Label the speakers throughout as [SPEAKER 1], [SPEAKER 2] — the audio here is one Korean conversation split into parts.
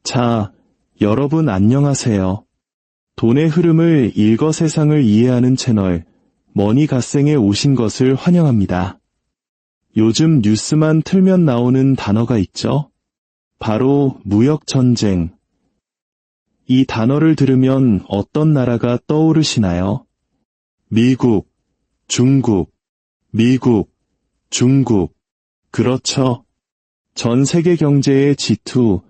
[SPEAKER 1] 자, 여러분 안녕하세요. 돈의 흐름을 읽어 세상을 이해하는 채널 머니갓생에 오신 것을 환영합니다. 요즘 뉴스만 틀면 나오는 단어가 있죠? 바로 무역전쟁. 이 단어를 들으면 어떤 나라가 떠오르시나요? 미국, 중국, 미국, 중국. 그렇죠. 전 세계 경제의 지투,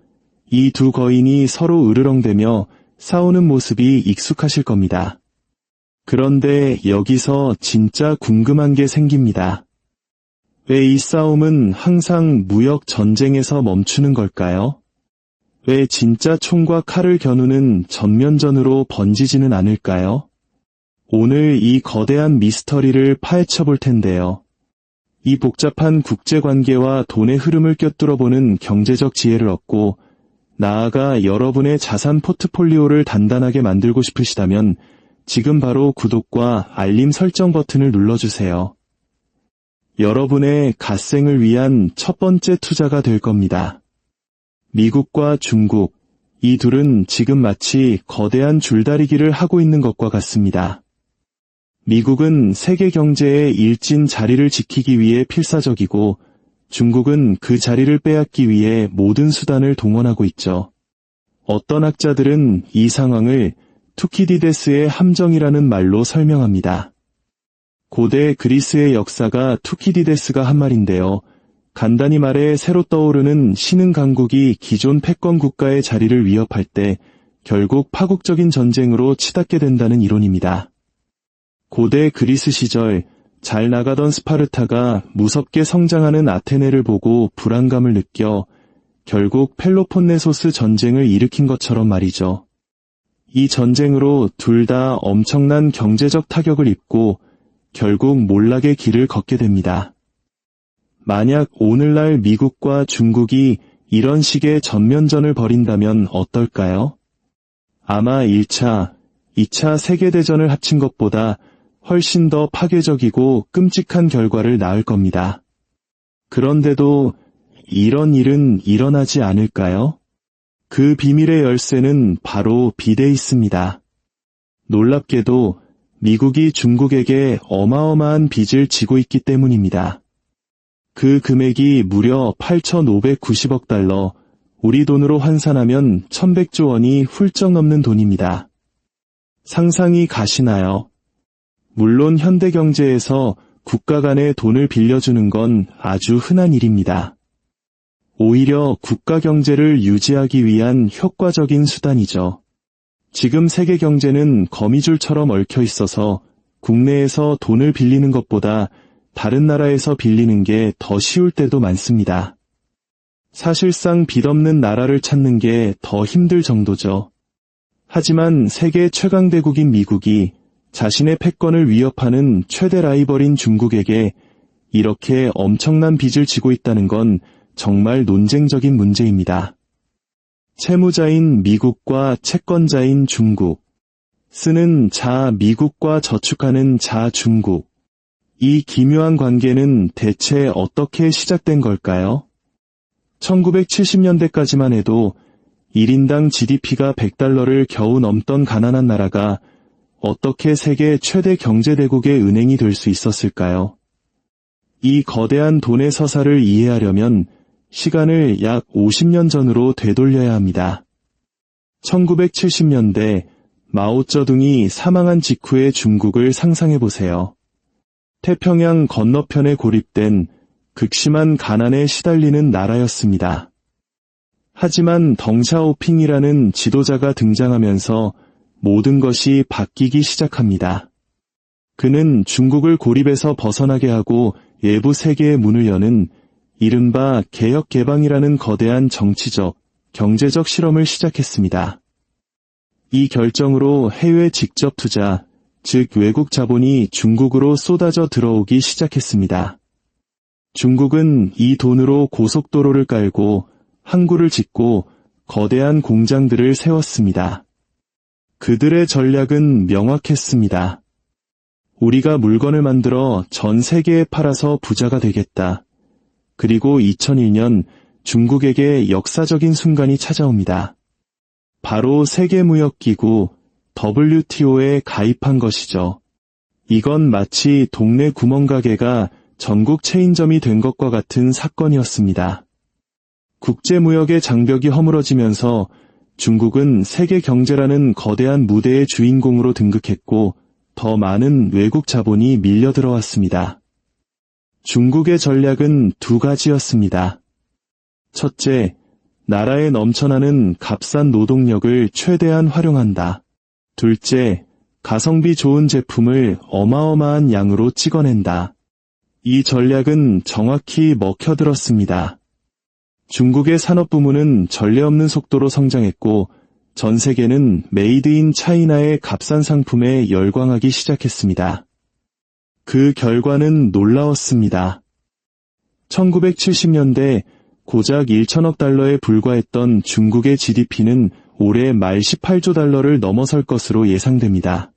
[SPEAKER 1] 이 두 거인이 서로 으르렁대며 싸우는 모습이 익숙하실 겁니다. 그런데 여기서 진짜 궁금한 게 생깁니다. 왜 이 싸움은 항상 무역 전쟁에서 멈추는 걸까요? 왜 진짜 총과 칼을 겨누는 전면전으로 번지지는 않을까요? 오늘 이 거대한 미스터리를 파헤쳐 볼 텐데요. 이 복잡한 국제관계와 돈의 흐름을 꿰뚫어보는 경제적 지혜를 얻고 나아가 여러분의 자산 포트폴리오를 단단하게 만들고 싶으시다면 지금 바로 구독과 알림 설정 버튼을 눌러주세요. 여러분의 갓생을 위한 첫 번째 투자가 될 겁니다. 미국과 중국, 이 둘은 지금 마치 거대한 줄다리기를 하고 있는 것과 같습니다. 미국은 세계 경제의 일진 자리를 지키기 위해 필사적이고 중국은 그 자리를 빼앗기 위해 모든 수단을 동원하고 있죠. 어떤 학자들은 이 상황을 투키디데스의 함정이라는 말로 설명합니다. 고대 그리스의 역사가 투키디데스가 한 말인데요. 간단히 말해 새로 떠오르는 신흥 강국이 기존 패권 국가의 자리를 위협할 때 결국 파국적인 전쟁으로 치닫게 된다는 이론입니다. 고대 그리스 시절 잘 나가던 스파르타가 무섭게 성장하는 아테네를 보고 불안감을 느껴 결국 펠로폰네소스 전쟁을 일으킨 것처럼 말이죠. 이 전쟁으로 둘 다 엄청난 경제적 타격을 입고 결국 몰락의 길을 걷게 됩니다. 만약 오늘날 미국과 중국이 이런 식의 전면전을 벌인다면 어떨까요? 아마 1차, 2차 세계대전을 합친 것보다 훨씬 더 파괴적이고 끔찍한 결과를 낳을 겁니다. 그런데도 이런 일은 일어나지 않을까요? 그 비밀의 열쇠는 바로 빚에 있습니다. 놀랍게도 미국이 중국에게 어마어마한 빚을 지고 있기 때문입니다. 그 금액이 무려 8,590억 달러, 우리 돈으로 환산하면 1,100조 원이 훌쩍 넘는 돈입니다. 상상이 가시나요? 물론 현대 경제에서 국가 간에 돈을 빌려주는 건 아주 흔한 일입니다. 오히려 국가 경제를 유지하기 위한 효과적인 수단이죠. 지금 세계 경제는 거미줄처럼 얽혀 있어서 국내에서 돈을 빌리는 것보다 다른 나라에서 빌리는 게 더 쉬울 때도 많습니다. 사실상 빚 없는 나라를 찾는 게 더 힘들 정도죠. 하지만 세계 최강대국인 미국이 자신의 패권을 위협하는 최대 라이벌인 중국에게 이렇게 엄청난 빚을 지고 있다는 건 정말 논쟁적인 문제입니다. 채무자인 미국과 채권자인 중국, 쓰는 자 미국과 저축하는 자 중국, 이 기묘한 관계는 대체 어떻게 시작된 걸까요? 1970년대까지만 해도 1인당 GDP가 100달러를 겨우 넘던 가난한 나라가 어떻게 세계 최대 경제대국의 은행이 될 수 있었을까요? 이 거대한 돈의 서사를 이해하려면 시간을 약 50년 전으로 되돌려야 합니다. 1970년대 마오쩌둥이 사망한 직후의 중국을 상상해보세요. 태평양 건너편에 고립된 극심한 가난에 시달리는 나라였습니다. 하지만 덩샤오핑이라는 지도자가 등장하면서 모든 것이 바뀌기 시작합니다. 그는 중국을 고립에서 벗어나게 하고 외부 세계의 문을 여는 이른바 개혁개방이라는 거대한 정치적, 경제적 실험을 시작했습니다. 이 결정으로 해외 직접 투자, 즉 외국 자본이 중국으로 쏟아져 들어오기 시작했습니다. 중국은 이 돈으로 고속도로를 깔고 항구를 짓고 거대한 공장들을 세웠습니다. 그들의 전략은 명확했습니다. 우리가 물건을 만들어 전 세계에 팔아서 부자가 되겠다. 그리고 2001년 중국에게 역사적인 순간이 찾아옵니다. 바로 세계무역기구 WTO에 가입한 것이죠. 이건 마치 동네 구멍가게가 전국 체인점이 된 것과 같은 사건이었습니다. 국제무역의 장벽이 허물어지면서 중국은 세계 경제라는 거대한 무대의 주인공으로 등극했고 더 많은 외국 자본이 밀려 들어왔습니다. 중국의 전략은 두 가지였습니다. 첫째, 나라에 넘쳐나는 값싼 노동력을 최대한 활용한다. 둘째, 가성비 좋은 제품을 어마어마한 양으로 찍어낸다. 이 전략은 정확히 먹혀들었습니다. 중국의 산업 부문은 전례 없는 속도로 성장했고 전 세계는 메이드 인 차이나의 값싼 상품에 열광하기 시작했습니다. 그 결과는 놀라웠습니다. 1970년대 고작 1천억 달러에 불과했던 중국의 GDP는 올해 말 18조 달러를 넘어설 것으로 예상됩니다.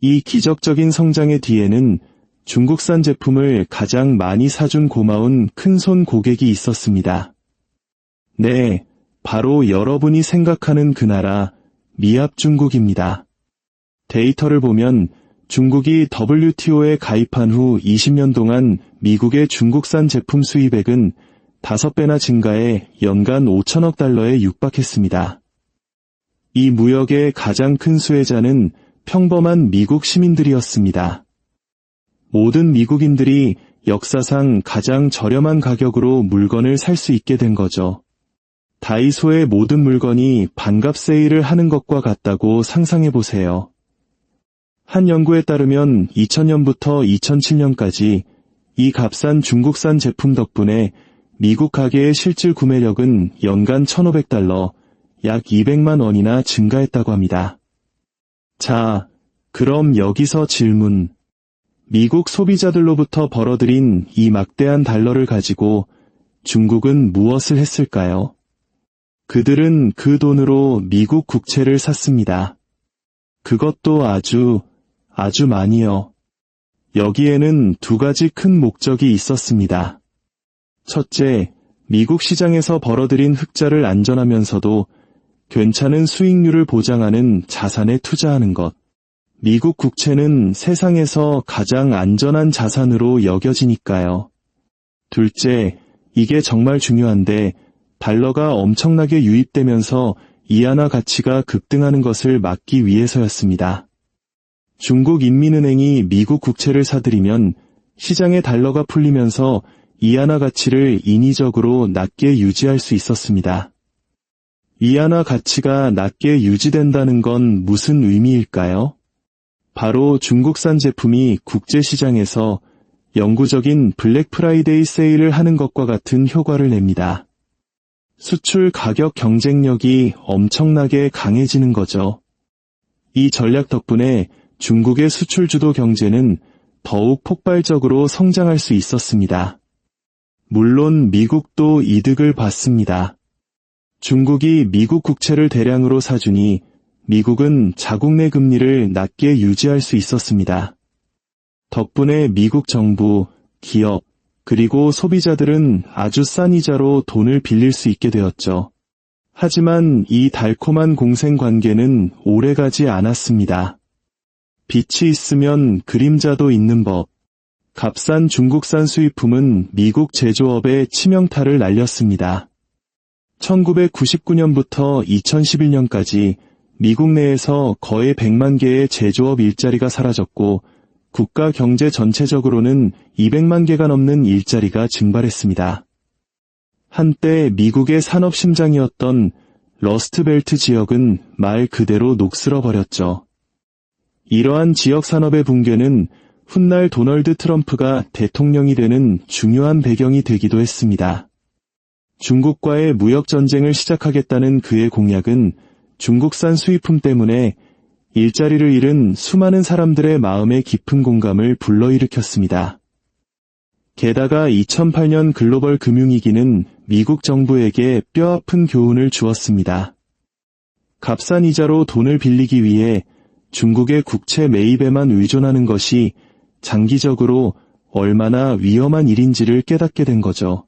[SPEAKER 1] 이 기적적인 성장의 뒤에는 중국산 제품을 가장 많이 사준 고마운 큰손 고객이 있었습니다. 네, 바로 여러분이 생각하는 그 나라, 미합 중국입니다. 데이터를 보면 중국이 WTO에 가입한 후 20년 동안 미국의 중국산 제품 수입액은 5배나 증가해 연간 5천억 달러에 육박했습니다. 이 무역의 가장 큰 수혜자는 평범한 미국 시민들이었습니다. 모든 미국인들이 역사상 가장 저렴한 가격으로 물건을 살 수 있게 된 거죠. 다이소의 모든 물건이 반값 세일을 하는 것과 같다고 상상해보세요. 한 연구에 따르면 2000년부터 2007년까지 이 값싼 중국산 제품 덕분에 미국 가게의 실질 구매력은 연간 1,500달러, 약 200만 원이나 증가했다고 합니다. 자, 그럼 여기서 질문. 미국 소비자들로부터 벌어들인 이 막대한 달러를 가지고 중국은 무엇을 했을까요? 그들은 그 돈으로 미국 국채를 샀습니다. 그것도 아주 많이요. 여기에는 두 가지 큰 목적이 있었습니다. 첫째, 미국 시장에서 벌어들인 흑자를 안전하면서도 괜찮은 수익률을 보장하는 자산에 투자하는 것. 미국 국채는 세상에서 가장 안전한 자산으로 여겨지니까요. 둘째, 이게 정말 중요한데 달러가 엄청나게 유입되면서 이안화 가치가 급등하는 것을 막기 위해서였습니다. 중국 인민은행이 미국 국채를 사들이면 시장의 달러가 풀리면서 이안화 가치를 인위적으로 낮게 유지할 수 있었습니다. 이안화 가치가 낮게 유지된다는 건 무슨 의미일까요? 바로 중국산 제품이 국제시장에서 영구적인 블랙 프라이데이 세일을 하는 것과 같은 효과를 냅니다. 수출 가격 경쟁력이 엄청나게 강해지는 거죠. 이 전략 덕분에 중국의 수출 주도 경제는 더욱 폭발적으로 성장할 수 있었습니다. 물론 미국도 이득을 봤습니다. 중국이 미국 국채를 대량으로 사주니 미국은 자국 내 금리를 낮게 유지할 수 있었습니다. 덕분에 미국 정부, 기업, 그리고 소비자들은 아주 싼 이자로 돈을 빌릴 수 있게 되었죠. 하지만 이 달콤한 공생 관계는 오래가지 않았습니다. 빛이 있으면 그림자도 있는 법. 값싼 중국산 수입품은 미국 제조업에 치명타를 날렸습니다. 1999년부터 2011년까지 미국 내에서 거의 100만 개의 제조업 일자리가 사라졌고 국가 경제 전체적으로는 200만 개가 넘는 일자리가 증발했습니다. 한때 미국의 산업 심장이었던 러스트벨트 지역은 말 그대로 녹슬어버렸죠. 이러한 지역 산업의 붕괴는 훗날 도널드 트럼프가 대통령이 되는 중요한 배경이 되기도 했습니다. 중국과의 무역 전쟁을 시작하겠다는 그의 공약은 중국산 수입품 때문에 일자리를 잃은 수많은 사람들의 마음에 깊은 공감을 불러일으켰습니다. 게다가 2008년 글로벌 금융위기는 미국 정부에게 뼈아픈 교훈을 주었습니다. 값싼 이자로 돈을 빌리기 위해 중국의 국채 매입에만 의존하는 것이 장기적으로 얼마나 위험한 일인지를 깨닫게 된 거죠.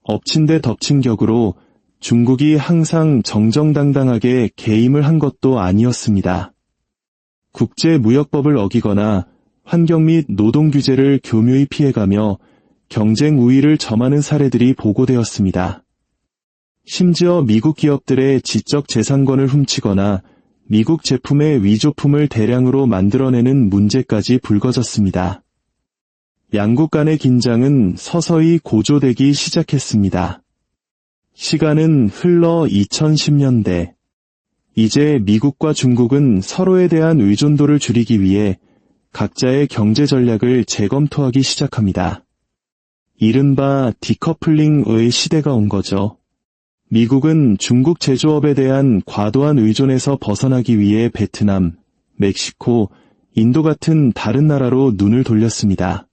[SPEAKER 1] 엎친 데 덮친 격으로 중국이 항상 정정당당하게 개임을 한 것도 아니었습니다. 국제무역법을 어기거나 환경 및 노동 규제를 교묘히 피해가며 경쟁 우위를 점하는 사례들이 보고되었습니다. 심지어 미국 기업들의 지적 재산권을 훔치거나 미국 제품의 위조품을 대량으로 만들어내는 문제까지 불거졌습니다. 양국 간의 긴장은 서서히 고조되기 시작했습니다. 시간은 흘러 2010년대. 이제 미국과 중국은 서로에 대한 의존도를 줄이기 위해 각자의 경제 전략을 재검토하기 시작합니다. 이른바 디커플링의 시대가 온 거죠. 미국은 중국 제조업에 대한 과도한 의존에서 벗어나기 위해 베트남, 멕시코, 인도 같은 다른 나라로 눈을 돌렸습니다.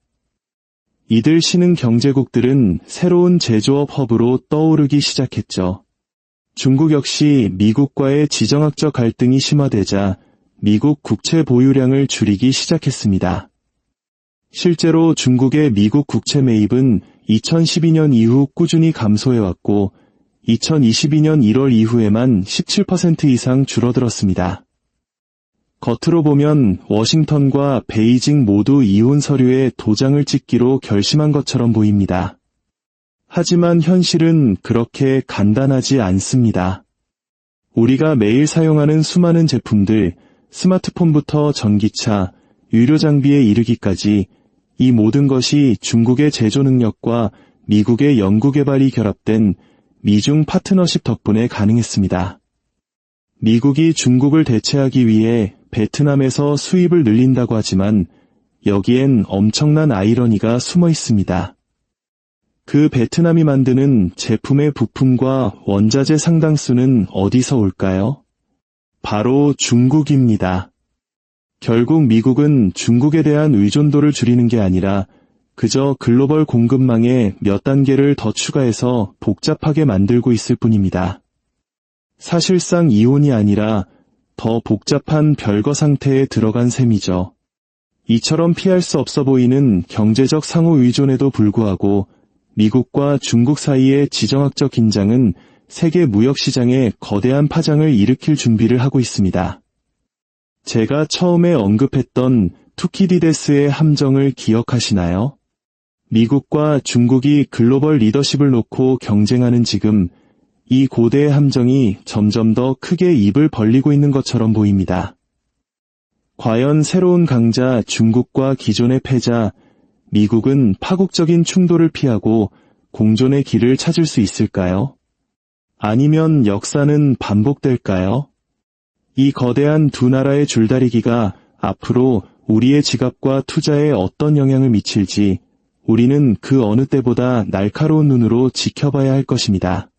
[SPEAKER 1] 이들 신흥 경제국들은 새로운 제조업 허브로 떠오르기 시작했죠. 중국 역시 미국과의 지정학적 갈등이 심화되자 미국 국채 보유량을 줄이기 시작했습니다. 실제로 중국의 미국 국채 매입은 2012년 이후 꾸준히 감소해왔고 2022년 1월 이후에만 17% 이상 줄어들었습니다. 겉으로 보면 워싱턴과 베이징 모두 이혼 서류에 도장을 찍기로 결심한 것처럼 보입니다. 하지만 현실은 그렇게 간단하지 않습니다. 우리가 매일 사용하는 수많은 제품들, 스마트폰부터 전기차, 의료 장비에 이르기까지 이 모든 것이 중국의 제조 능력과 미국의 연구개발이 결합된 미중 파트너십 덕분에 가능했습니다. 미국이 중국을 대체하기 위해 베트남에서 수입을 늘린다고 하지만 여기엔 엄청난 아이러니가 숨어 있습니다. 그 베트남이 만드는 제품의 부품과 원자재 상당수는 어디서 올까요? 바로 중국입니다. 결국 미국은 중국에 대한 의존도를 줄이는 게 아니라 그저 글로벌 공급망에 몇 단계를 더 추가해서 복잡하게 만들고 있을 뿐입니다. 사실상 이혼이 아니라 더 복잡한 별거 상태에 들어간 셈이죠. 이처럼 피할 수 없어 보이는 경제적 상호 의존에도 불구하고 미국과 중국 사이의 지정학적 긴장은 세계 무역시장에 거대한 파장을 일으킬 준비를 하고 있습니다. 제가 처음에 언급했던 투키디데스의 함정을 기억하시나요? 미국과 중국이 글로벌 리더십을 놓고 경쟁하는 지금 이 고대의 함정이 점점 더 크게 입을 벌리고 있는 것처럼 보입니다. 과연 새로운 강자 중국과 기존의 패자 미국은 파국적인 충돌을 피하고 공존의 길을 찾을 수 있을까요? 아니면 역사는 반복될까요? 이 거대한 두 나라의 줄다리기가 앞으로 우리의 지갑과 투자에 어떤 영향을 미칠지 우리는 그 어느 때보다 날카로운 눈으로 지켜봐야 할 것입니다.